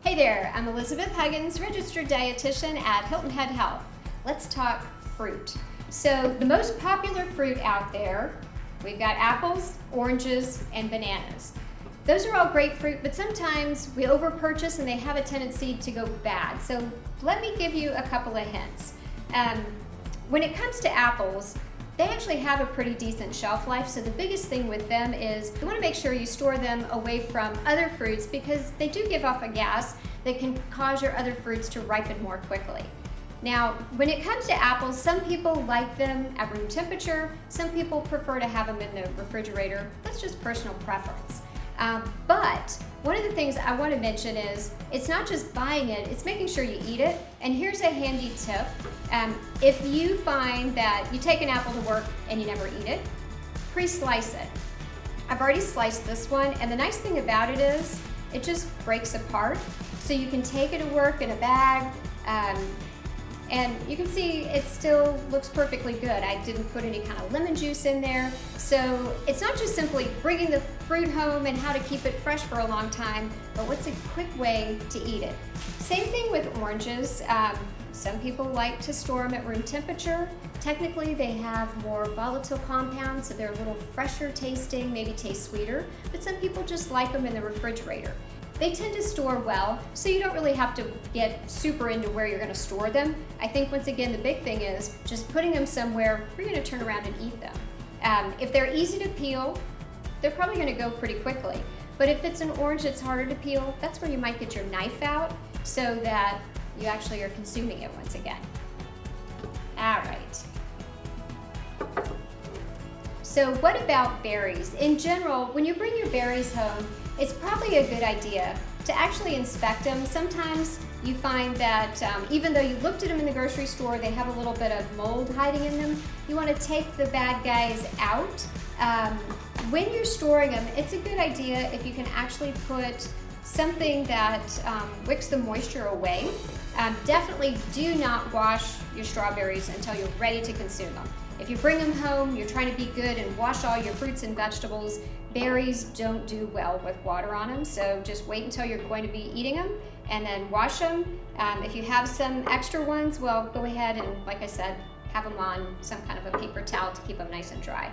Hey there, I'm Elizabeth Huggins, registered dietitian at Hilton Head Health. Let's talk fruit. So the most popular fruit out there, we've got apples, oranges, and bananas. Those are all great fruit, but sometimes we overpurchase and they have a tendency to go bad. So let me give you a couple of hints. When it comes to apples, they actually have a pretty decent shelf life, so the biggest thing with them is you want to make sure you store them away from other fruits because they do give off a gas that can cause your other fruits to ripen more quickly. Now, when it comes to apples, some people like them at room temperature, some people prefer to have them in the refrigerator. That's just personal preference. But one of the things I want to mention is it's not just buying it, it's making sure you eat it. And here's a handy tip. If you find that you take an apple to work and you never eat it, pre-slice it. I've already sliced this one, and the nice thing about it is it just breaks apart. So you can take it to work in a bag, and you can see it still looks perfectly good. I didn't put any kind of lemon juice in there. So it's not just simply bringing the fruit home and how to keep it fresh for a long time, but what's a quick way to eat it. Same thing with oranges. Some people like to store them at room temperature. Technically, they have more volatile compounds, so they're a little fresher tasting, maybe taste sweeter, but some people just like them in the refrigerator. They tend to store well, so you don't really have to get super into where you're going to store them. I think once again, the big thing is just putting them somewhere where you're going to turn around and eat them. If they're easy to peel, they're probably going to go pretty quickly. But if it's an orange that's harder to peel, that's where you might get your knife out so that you actually are consuming it once again. All right. So what about berries? In general, when you bring your berries home, it's probably a good idea to actually inspect them. Sometimes you find that even though you looked at them in the grocery store, they have a little bit of mold hiding in them. You want to take the bad guys out. When you're storing them, it's a good idea if you can actually put something that wicks the moisture away. Definitely do not wash your strawberries until you're ready to consume them. If you bring them home, you're trying to be good and wash all your fruits and vegetables. Berries don't do well with water on them, so just wait until you're going to be eating them and then wash them. If you have some extra ones, well, go ahead and, like I said, have them on some kind of a paper towel to keep them nice and dry.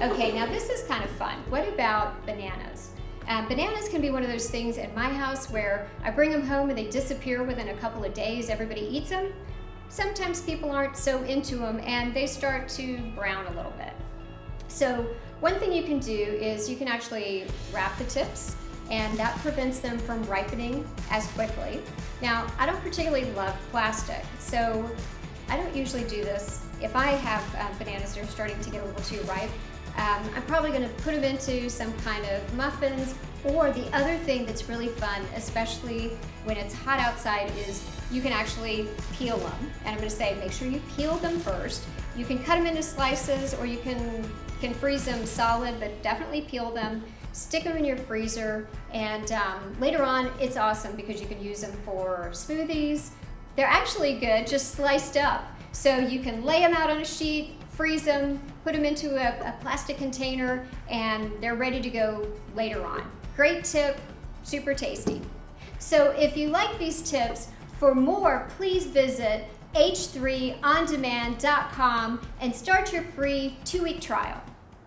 Okay, now this is kind of fun. What about bananas? Bananas can be one of those things in my house where I bring them home and they disappear within a couple of days. Everybody eats them. Sometimes people aren't so into them and they start to brown a little bit. So one thing you can do is you can actually wrap the tips, and that prevents them from ripening as quickly. Now, I don't particularly love plastic, so I don't usually do this. If I have bananas that are starting to get a little too ripe, I'm probably going to put them into some kind of muffins, or the other thing that's really fun, especially when it's hot outside, is you can actually peel them. And I'm going to say make sure you peel them first. You can cut them into slices, or you can freeze them solid, but definitely peel them. Stick them in your freezer, and later on it's awesome because you can use them for smoothies. They're actually good just sliced up. So you can lay them out on a sheet, freeze them, put them into a plastic container, and they're ready to go later on. Great tip, super tasty. So if you like these tips, for more, please visit h3ondemand.com and start your free 2-week trial.